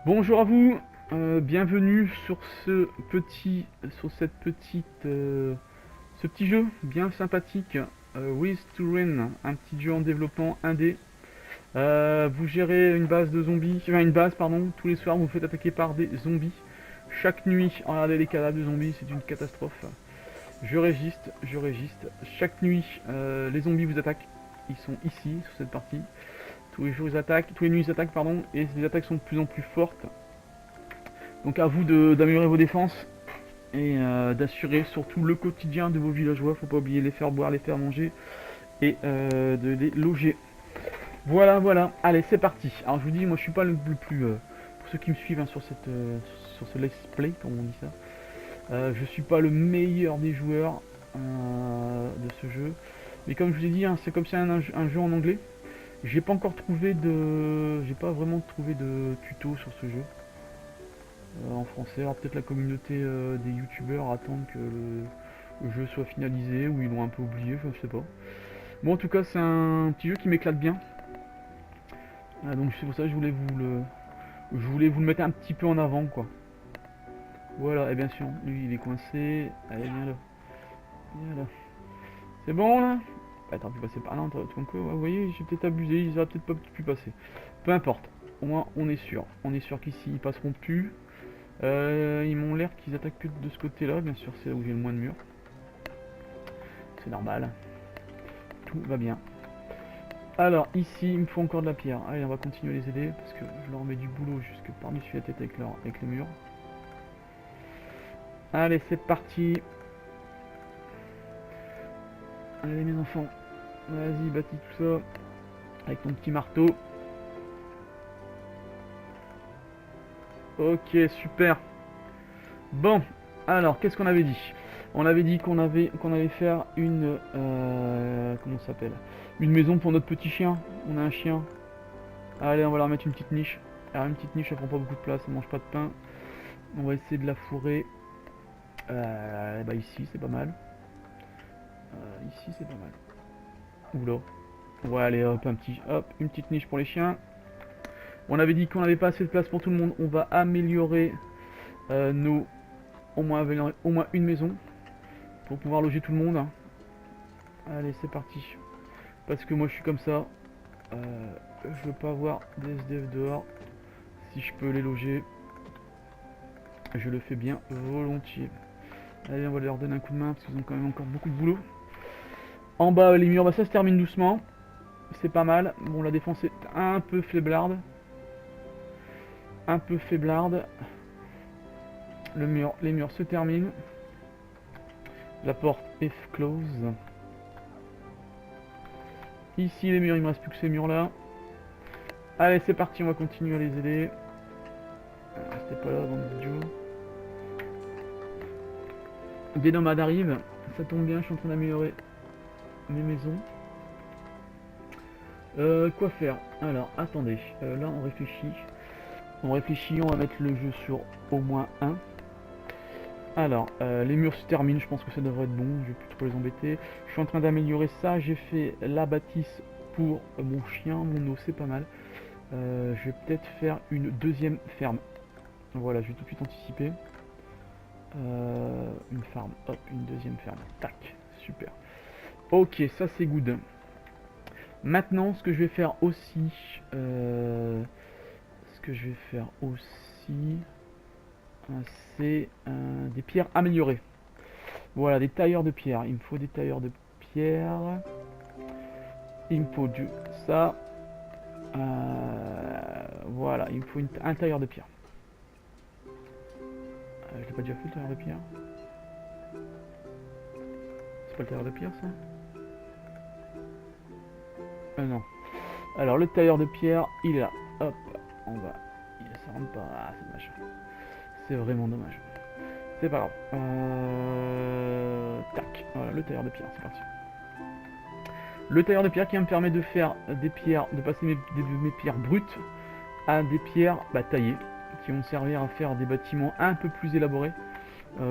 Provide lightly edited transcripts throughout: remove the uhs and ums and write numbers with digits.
Bonjour à vous, bienvenue sur ce petit jeu bien sympathique, With to Win, un petit jeu en développement indé. Vous gérez une base de zombies, enfin une base pardon, tous les soirs vous vous faites attaquer par des zombies. Chaque nuit, regardez les cadavres de zombies, c'est une catastrophe. Je résiste. Chaque nuit, les zombies vous attaquent. Ils sont ici, sur cette partie. Tous les jours ils attaquent, tous les nuits ils attaquent pardon, et les attaques sont de plus en plus fortes. Donc à vous d'améliorer vos défenses et d'assurer surtout le quotidien de vos villageois. Faut pas oublier les faire boire, les faire manger et de les loger. Voilà, voilà. Allez, c'est parti. Alors je vous dis, moi je suis pas le plus... pour ceux qui me suivent hein, sur ce let's play, comme on dit ça, je suis pas le meilleur des joueurs de ce jeu. Mais comme je vous ai dit, hein, c'est comme ça un jeu en anglais. J'ai pas encore trouvé de... J'ai pas vraiment trouvé de tuto sur ce jeu. En français. Alors peut-être la communauté des youtubeurs attendent que le jeu soit finalisé ou ils l'ont un peu oublié, je sais pas. Bon en tout cas c'est un petit jeu qui m'éclate bien. Donc c'est pour ça que je voulais vous le mettre un petit peu en avant quoi. Voilà, et bien sûr, lui il est coincé. Allez viens là. Viens là. C'est bon là. Attends, tu passer par là, vous voyez, j'ai peut-être abusé, ils auraient peut-être pas pu passer. Peu importe, au moins on est sûr. On est sûr qu'ici ils passeront plus. Ils m'ont l'air qu'ils attaquent que de ce côté-là, bien sûr, c'est là où j'ai le moins de murs. C'est normal. Tout va bien. Alors, ici, il me faut encore de la pierre. Allez, on va continuer à les aider, parce que je leur mets du boulot jusque par-dessus la tête avec les murs. Allez, c'est parti. Allez, mes enfants. Vas-y, bâtis tout ça. Avec ton petit marteau. Ok, super. Bon, alors, qu'est-ce qu'on avait dit? On avait dit qu'on allait faire une... comment ça s'appelle? Une maison pour notre petit chien. On a un chien. Allez, on va leur mettre une petite niche. Alors, une petite niche, ça prend pas beaucoup de place, ça mange pas de pain. On va essayer de la fourrer. Bah ici, c'est pas mal. Ici, c'est pas mal. Oula. Ouais, allez, hop, une petite niche pour les chiens. On avait dit qu'on n'avait pas assez de place pour tout le monde. On va améliorer au moins une maison pour pouvoir loger tout le monde. Allez, c'est parti. Parce que moi, je suis comme ça. Je veux pas avoir des SDF dehors. Si je peux les loger, je le fais bien volontiers. Allez, on va leur donner un coup de main parce qu'ils ont quand même encore beaucoup de boulot. En bas, les murs, bah, ça se termine doucement. C'est pas mal. Bon, la défense est un peu faiblarde. Un peu faiblarde. Les murs se terminent. La porte est close. Ici, les murs, il me reste plus que ces murs-là. Allez, c'est parti, on va continuer à les aider. Restez pas là, bande d'idiots. Des nomades arrivent. Ça tombe bien, je suis en train d'améliorer mes maisons. Quoi faire? Alors, attendez. Là, on réfléchit. On va mettre le jeu sur au moins 1. Alors, les murs se terminent, je pense que ça devrait être bon, je vais plus trop les embêter. Je suis en train d'améliorer ça, j'ai fait la bâtisse pour mon chien, mon os, c'est pas mal. Je vais peut-être faire une deuxième ferme. Voilà, je vais tout de suite anticiper. Une farm, hop, une deuxième ferme. Tac, super. Ok, ça c'est good. Maintenant, ce que je vais faire aussi... c'est des pierres améliorées. Voilà, des tailleurs de pierre. Il me faut des tailleurs de pierre. Il me faut ça. Voilà, il me faut un tailleur de pierre. Je l'ai pas déjà fait le tailleur de pierre. C'est pas le tailleur de pierre ça? Non. Alors le tailleur de pierre, il est là. Hop, on va. Ça rentre pas. Ah, c'est dommage. C'est vraiment dommage. C'est pas grave. Tac. Voilà, le tailleur de pierre, c'est parti. Le tailleur de pierre qui va me permet de faire des pierres, de passer mes pierres brutes à des pierres taillées, qui vont me servir à faire des bâtiments un peu plus élaborés,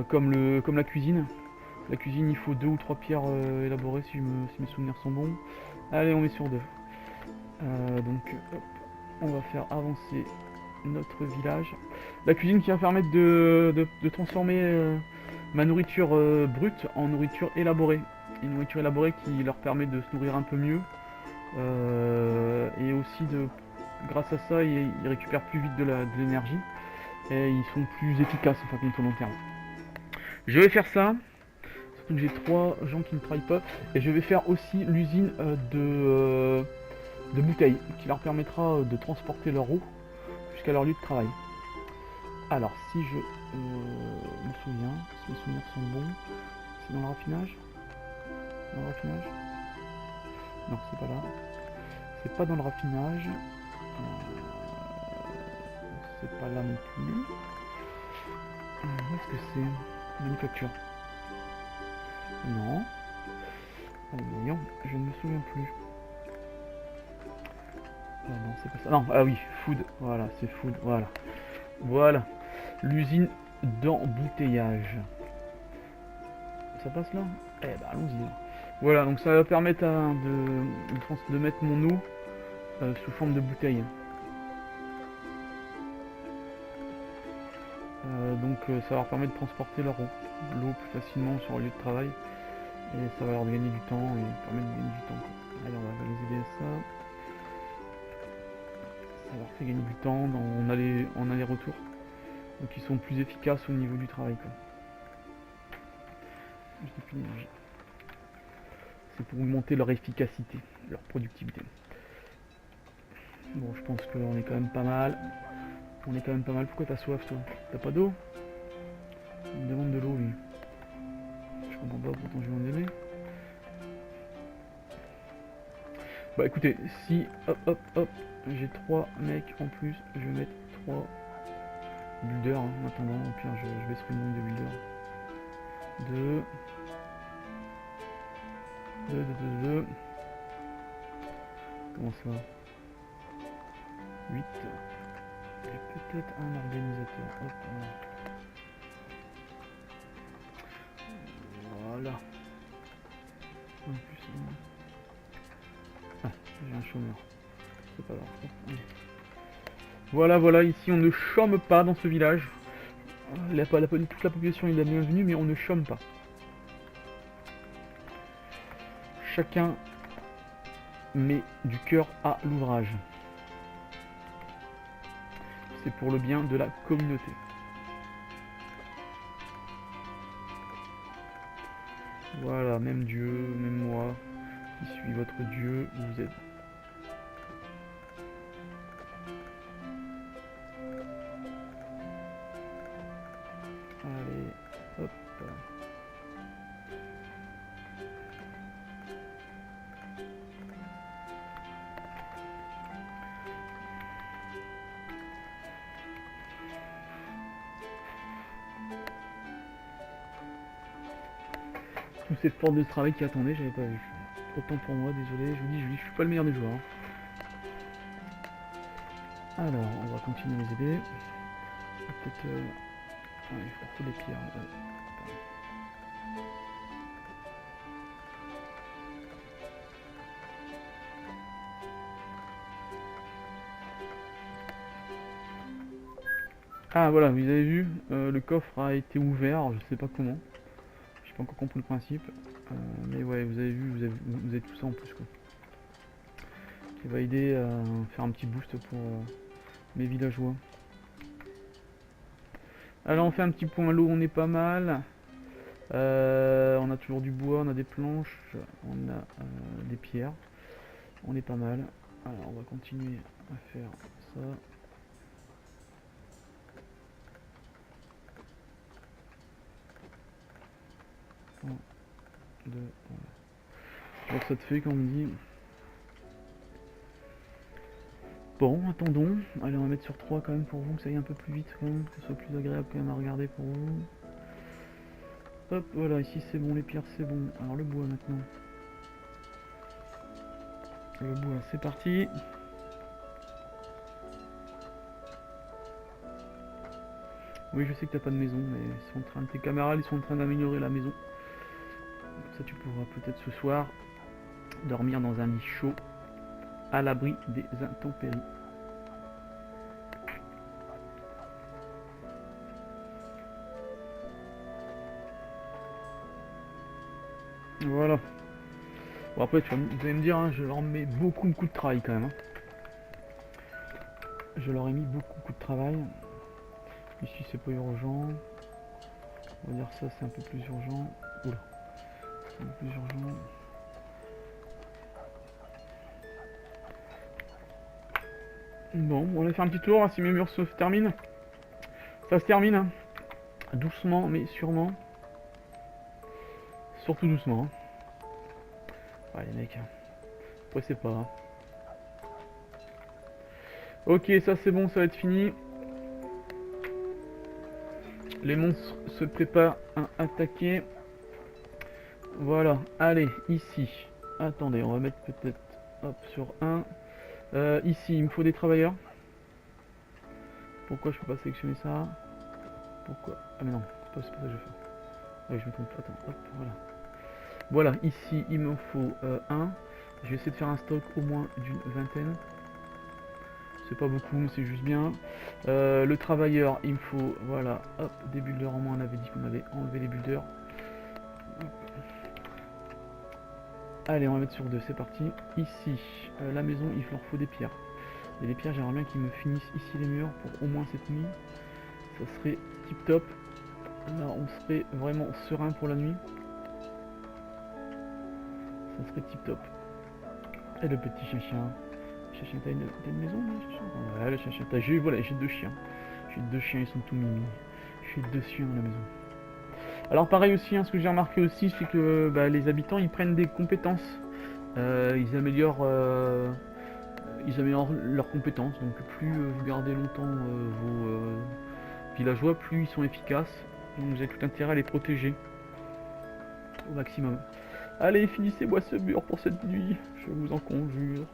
comme la cuisine. La cuisine, il faut 2 ou 3 pierres élaborées si mes souvenirs sont bons. Allez, on met sur 2. Donc, hop, on va faire avancer notre village. La cuisine qui va permettre de transformer ma nourriture brute en nourriture élaborée. Une nourriture élaborée qui leur permet de se nourrir un peu mieux. Et aussi, grâce à ça, ils récupèrent plus vite de l'énergie. Et ils sont plus efficaces en fin de long terme. Je vais faire ça. Surtout que j'ai 3 gens qui ne travaillent pas. Et je vais faire aussi l'usine de bouteilles qui leur permettra de transporter leur eau jusqu'à leur lieu de travail. Alors, si je me souviens, si mes souvenirs sont bons, c'est dans le raffinage. Dans le raffinage? Non, c'est pas là. C'est pas dans le raffinage. C'est pas là non plus. Où est-ce que c'est? Manufacture. Non. Voyons, je ne me souviens plus. Ah non, c'est pas ça. Non, ah oui, food. Voilà, c'est food. Voilà. Voilà. L'usine d'embouteillage. Ça passe là? Eh ben allons-y. Voilà, donc ça va permettre de mettre mon eau sous forme de bouteille. Ça va leur permettre de transporter l'eau plus facilement sur leur lieu de travail. Et ça va leur gagner du temps et permettre de gagner du temps. Allez, on va les aider à ça. Ça leur fait gagner du temps en aller-retour. Donc ils sont plus efficaces au niveau du travail, quoi. C'est pour augmenter leur efficacité, leur productivité. Bon, je pense qu'on est quand même pas mal. On est quand même pas mal. Pourquoi t'as soif, toi? T'as pas d'eau? Il me demande de l'eau, lui. Je comprends pas, pourtant je vais en aimer. Bah écoutez, si hop, j'ai 3 mecs en plus, je vais mettre 3 builders hein, en attendant. Au pire, je baisserai le nombre de builders. 2. Comment ça? 8. Et peut-être un organisateur. Hop, voilà. En plus, j'ai un chômeur. C'est pas grave. Voilà, ici on ne chôme pas dans ce village. Toute la population est la bienvenue, mais on ne chôme pas. Chacun met du cœur à l'ouvrage. C'est pour le bien de la communauté. Voilà, même Dieu, même moi, qui suis votre Dieu, vous aide. Allez, hop. Toute cette porte de travail qui attendait, j'avais pas vu. Autant pour moi, désolé, je vous dis, je suis pas le meilleur des joueurs. Alors, on va continuer à les aider. Peut-être... il faut des pierres. Ah voilà, vous avez vu, le coffre a été ouvert, je sais pas comment. J'ai pas encore compris le principe. Mais ouais, vous avez vu, vous avez tout ça en plus, quoi. Qui va aider à faire un petit boost pour mes villageois. Alors on fait un petit point à l'eau, on est pas mal. On a toujours du bois, on a des planches, on a des pierres. On est pas mal. Alors on va continuer à faire ça. 1, 2, voilà. Je vois que ça te fait quand on me dit. Bon, attendons. Allez, on va mettre sur 3 quand même pour vous, que ça aille un peu plus vite quand même, que ce soit plus agréable quand même à regarder pour vous. Hop, voilà, ici c'est bon, les pierres c'est bon. Alors le bois maintenant. Le bois, c'est parti. Oui, je sais que t'as pas de maison, mais ils sont en train, tes camarades, ils sont en train d'améliorer la maison. Comme ça, tu pourras peut-être ce soir dormir dans un lit chaud, à l'abri des intempéries. Voilà. Bon après vous allez me dire, hein, je leur mets beaucoup de travail quand même. Hein. Je leur ai mis beaucoup de travail. Ici c'est pas urgent. On va dire ça c'est un peu plus urgent. Oula. C'est un peu plus urgent. Bon, on va faire un petit tour, hein, si mes murs se terminent. Ça se termine, hein. Doucement mais sûrement. Surtout doucement. Hein. Ouais les mecs, pressez pas. Hein. Ok, ça c'est bon, ça va être fini. Les monstres se préparent à attaquer. Voilà, allez, ici. Attendez, on va mettre peut-être hop sur 1. Ici, il me faut des travailleurs. Pourquoi je peux pas sélectionner ça? Pourquoi? Ah mais non, c'est pas ça que je fais. Ah oui, je me trompe. Attends, hop, voilà. Voilà, ici, il me faut 1. Je vais essayer de faire un stock au moins d'une vingtaine. C'est pas beaucoup, mais c'est juste bien. Le travailleur, il me faut, voilà, hop, des builders en moins. On avait dit qu'on avait enlevé les builders. Allez, on va mettre sur 2, c'est parti. Ici, la maison, il leur faut des pierres. Et les pierres, j'aimerais bien qu'ils me finissent ici les murs pour au moins cette nuit. Ça serait tip top. Là, on serait vraiment serein pour la nuit. Ça serait tip top. Et le petit chien-chien. Chien, t'as une maison là, chien? Ouais, le chien-chien. Voilà, j'ai 2 chiens. J'ai 2 chiens, ils sont tout mimi. J'ai 2 chiens dans la maison. Alors pareil aussi, hein, ce que j'ai remarqué aussi, c'est que bah, les habitants, ils prennent des compétences. Ils améliorent leurs compétences. Donc plus vous gardez longtemps vos villageois, plus ils sont efficaces. Donc vous avez tout intérêt à les protéger au maximum. Allez, finissez-moi ce mur pour cette nuit. Je vous en conjure.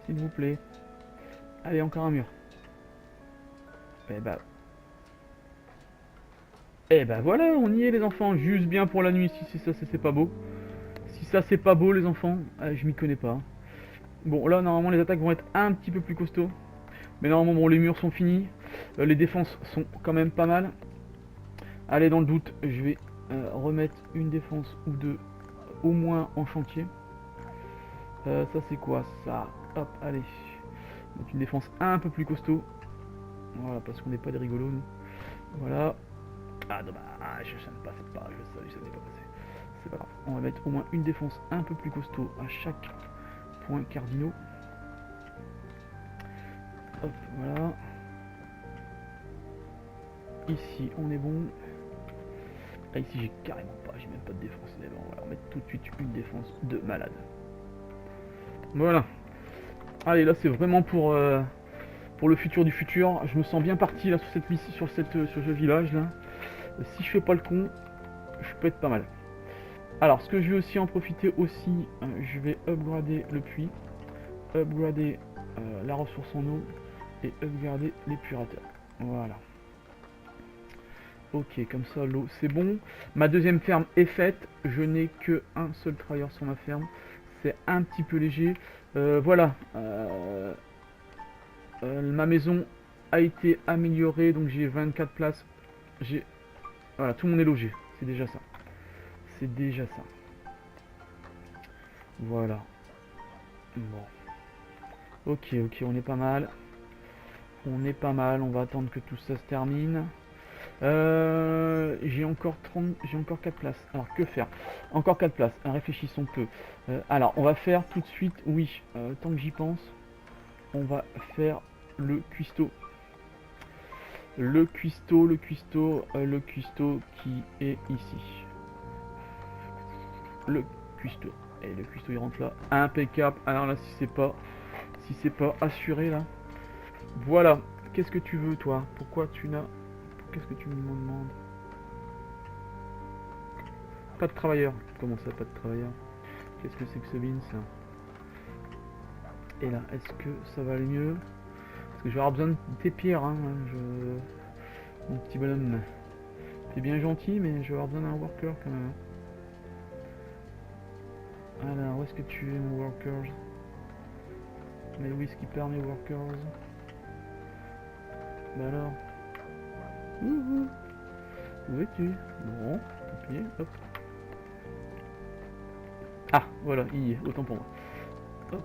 S'il vous plaît. Allez, encore un mur. Eh bah voilà, on y est les enfants. Juste bien pour la nuit. Si c'est ça, c'est pas beau. Si ça, c'est pas beau les enfants, je m'y connais pas. Bon, là, normalement, les attaques vont être un petit peu plus costauds. Mais normalement, bon, les murs sont finis. Les défenses sont quand même pas mal. Allez, dans le doute, je vais remettre une défense ou deux au moins en chantier. Ça, c'est quoi ça? Hop, allez. Donc une défense un peu plus costaud. Voilà, parce qu'on n'est pas des rigolos, nous. Voilà. Ah, dommage, ça ne passe pas. Je savais, ça n'est pas passé. C'est pas grave. On va mettre au moins une défense un peu plus costaud à chaque point cardinaux. Hop, voilà. Ici, on est bon. Ah, ici, j'ai carrément pas. J'ai même pas de défense. Mais bon, on va mettre tout de suite une défense de malade. Voilà. Allez, là, c'est vraiment pour le futur du futur. Je me sens bien parti là sur cette mission, sur ce village là. Si je fais pas le con, je peux être pas mal. Alors, ce que je vais aussi en profiter aussi, je vais upgrader le puits, upgrader la ressource en eau et upgrader les purateurs. Voilà. Ok, comme ça l'eau c'est bon. Ma deuxième ferme est faite. Je n'ai que un seul travailleur sur ma ferme. C'est un petit peu léger. Voilà. Ma maison a été améliorée, donc j'ai 24 places. Voilà, tout le monde est logé. C'est déjà ça. C'est déjà ça. Voilà. Bon. Ok, on est pas mal. On est pas mal. On va attendre que tout ça se termine. J'ai encore 4 places. Alors que faire? Encore 4 places. Réfléchissons peu. Alors on va faire tout de suite. Oui, tant que j'y pense, on va faire le cuistot. Le cuistot qui est ici. Le cuistot. Et le cuistot il rentre là. Impeccable. Alors là si c'est pas assuré là. Voilà. Qu'est-ce que tu veux toi? Pourquoi tu n'as... Qu'est-ce que tu me demandes? Pas de travailleurs. Comment ça, pas de travailleurs? Qu'est-ce que c'est que ce bin ça? Et là, est-ce que ça va aller mieux? Parce que je vais avoir besoin de tes pierres, hein. Mon petit bonhomme. T'es bien gentil, mais je vais avoir besoin d'un worker quand même. Alors, où est-ce que tu es, mon worker? Mais oui, skipper, mes workers. Bah alors. Où es-tu? Bon, tant pis, hop. Ah, voilà, il y est, autant pour moi. Hop,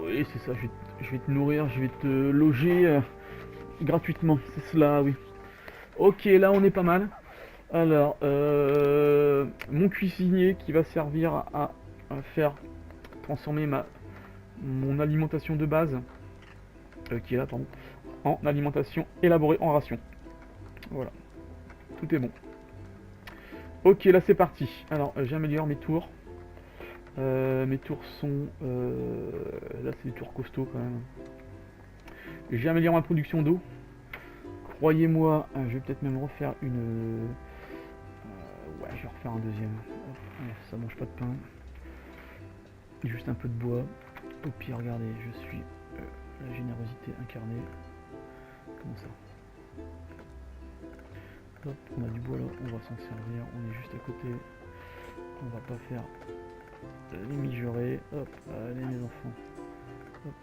oui, c'est ça, je vais te nourrir, je vais te loger gratuitement, c'est cela, oui. Ok, là on est pas mal. Alors, mon cuisinier qui va servir à faire transformer mon alimentation de base, qui est là, pardon, en alimentation élaborée en ration. Voilà, tout est bon. Ok, là c'est parti. Alors, j'améliore mes tours. Mes tours sont... là c'est des tours costauds quand même. J'améliore ma production d'eau. Croyez-moi, je vais peut-être même refaire une... ouais, je vais refaire un deuxième. Ouais, ça mange pas de pain. Juste un peu de bois. Au pire, regardez, je suis la générosité incarnée. Comment ça? Hop, on a du bois là, on va s'en servir. On est juste à côté. On va pas faire les mijaurés. Hop, allez mes enfants. Hop.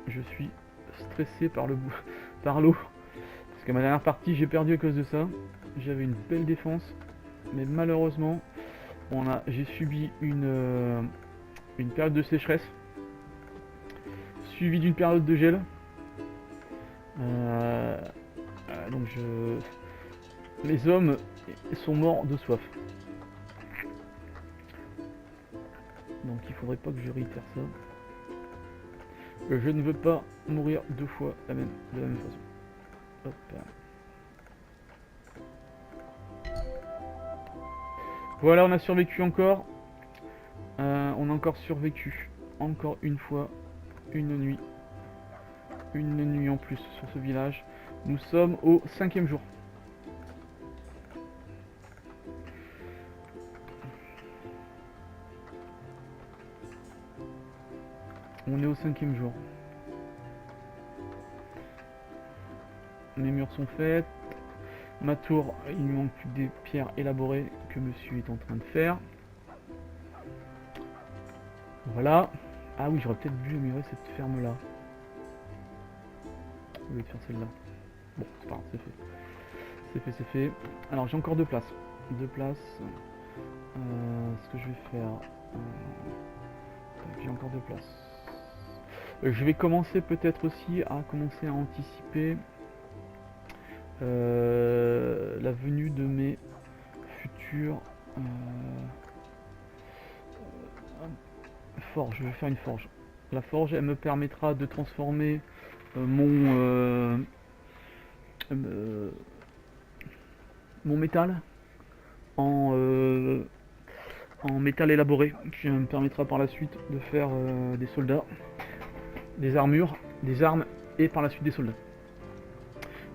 Je suis stressé par le bout, par l'eau. Parce que ma dernière partie, j'ai perdu à cause de ça. J'avais une belle défense. Mais malheureusement, j'ai subi une période de sécheresse. Suivie d'une période de gel. Donc mes hommes sont morts de soif. Donc il faudrait pas que je réitère ça. Je ne veux pas mourir deux fois de la même façon. Hop. Voilà, on a survécu encore. On a encore survécu. Encore une fois. Une nuit. Une nuit en plus sur ce village. Nous sommes au 5e jour. On est au 5e jour. Mes murs sont faits. Ma tour, il me manque plus que des pierres élaborées que monsieur est en train de faire. Voilà. Ah oui, j'aurais peut-être dû améliorer cette ferme-là. Au lieu de faire celle-là. Bon, c'est pas grave, c'est fait. C'est fait, c'est fait. Alors, j'ai encore deux places. Deux places. Ce que je vais faire... j'ai encore deux places. Je vais commencer peut-être aussi à commencer à anticiper la venue de mes futurs forges. Je vais faire une forge. La forge, elle me permettra de transformer mon métal en métal élaboré, qui me permettra par la suite de faire des soldats, des armures, des armes et par la suite des soldats.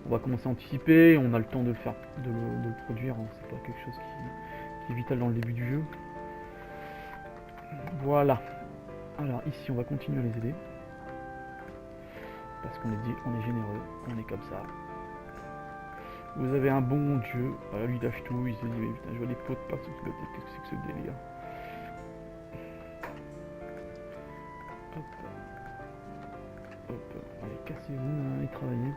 On va commencer à anticiper, on a le temps de le faire, de le produire, hein. C'est pas quelque chose qui est vital dans le début du jeu. Voilà. Alors ici on va continuer à les aider. Parce qu'on est généreux, on est comme ça. Vous avez un bon dieu, lui il lâche tout, il se dit mais putain je vois des pots de passe, qu'est-ce que c'est que ce délire. Hop. Hop. Allez, cassez-vous et travaillez.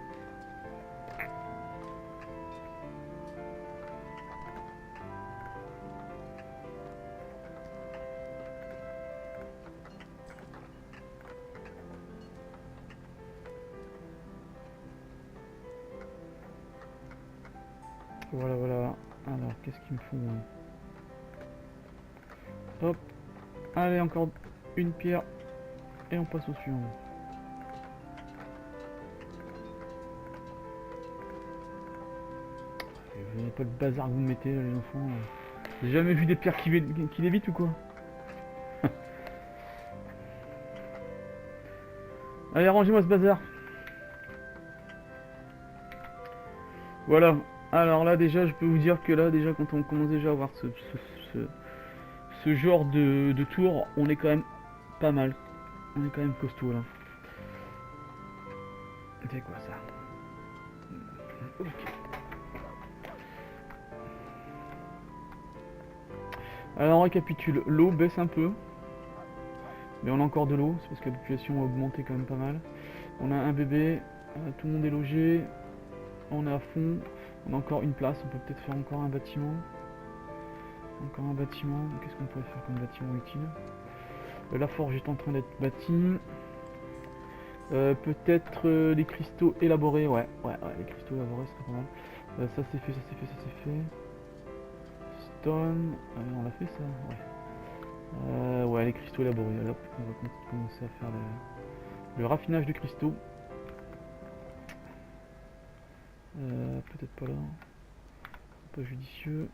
Voilà, voilà. Alors, qu'est-ce qu'ils me font Hop. Allez, encore une pierre. Et on passe au suivant. Vous n'avez pas le bazar que vous me mettez, les enfants. J'ai jamais vu des pierres qui l'évitent ou quoi? Allez, rangez-moi ce bazar. Voilà. Alors là, déjà, je peux vous dire que là, déjà, quand on commence déjà à voir ce genre de tour, on est quand même pas mal. On est quand même costaud, là. C'est quoi, ça? Ok. Alors, on récapitule. L'eau baisse un peu. Mais on a encore de l'eau. C'est parce que la population a augmenté quand même pas mal. On a un bébé. Tout le monde est logé. On est à fond. On a encore une place. On peut peut-être faire encore un bâtiment. Encore un bâtiment. Qu'est-ce qu'on pourrait faire comme bâtiment utile? La forge est en train d'être bâtie. Peut-être les cristaux élaborés. Ouais, les cristaux élaborés serait pas mal. Ça c'est fait, ça c'est fait, ça c'est fait. Stone. On l'a fait ça? Ouais. Ouais, les cristaux élaborés. Hop, on va commencer à faire le raffinage de cristaux. Peut-être pas là. Pas judicieux.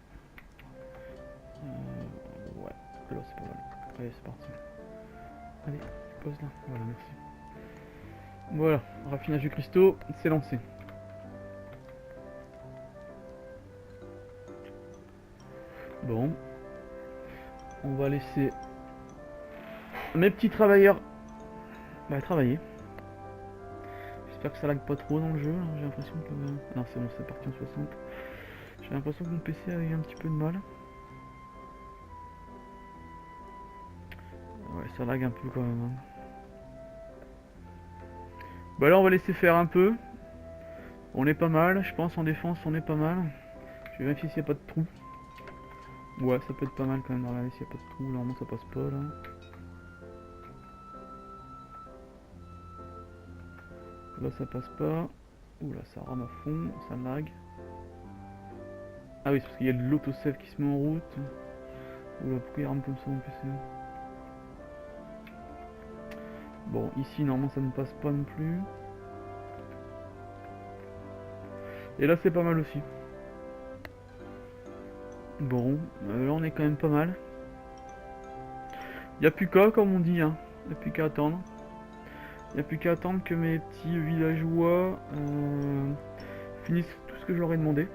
Ouais, là c'est pas mal. Allez, c'est parti. Allez, pose là. Voilà, merci. Voilà, raffinage de cristaux, c'est lancé. Bon. On va laisser mes petits travailleurs travailler. J'espère que ça lag pas trop dans le jeu. J'ai l'impression que... Non, c'est bon, c'est parti en 60. J'ai l'impression que mon PC a eu un petit peu de mal. Ouais, ça lag un peu quand même. Bah là, on va laisser faire un peu. On est pas mal, je pense, en défense, on est pas mal. Je vais vérifier s'il n'y a pas de trou. Ouais, ça peut être pas mal quand même. Regardez s'il n'y a pas de trou. Normalement, ça passe pas là. Là, ça passe pas. Oula, ça rame à fond, ça lag. Ah oui, c'est parce qu'il y a de l'autosave qui se met en route. Oula, pourquoi il rame comme ça mon PC? Bon, ici, normalement, ça ne passe pas non plus. Et là, c'est pas mal aussi. Bon, là, on est quand même pas mal. Il n'y a plus qu'à, comme on dit, hein. Il n'y a plus qu'à attendre. Il n'y a plus qu'à attendre que mes petits villageois finissent tout ce que je leur ai demandé.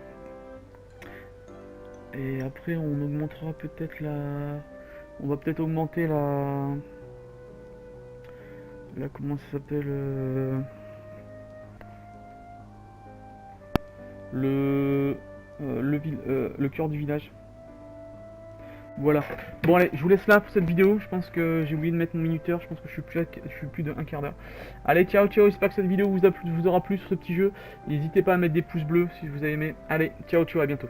Et après, on augmentera peut-être la... On va peut-être augmenter la... Comment ça s'appelle le cœur du village. Voilà. Bon allez, je vous laisse là pour cette vidéo. Je pense que j'ai oublié de mettre mon minuteur. Je pense que je suis plus de un quart d'heure. Allez, ciao, ciao. J'espère que cette vidéo vous aura plu sur ce petit jeu. N'hésitez pas à mettre des pouces bleus si vous avez aimé. Allez, ciao, ciao, à bientôt.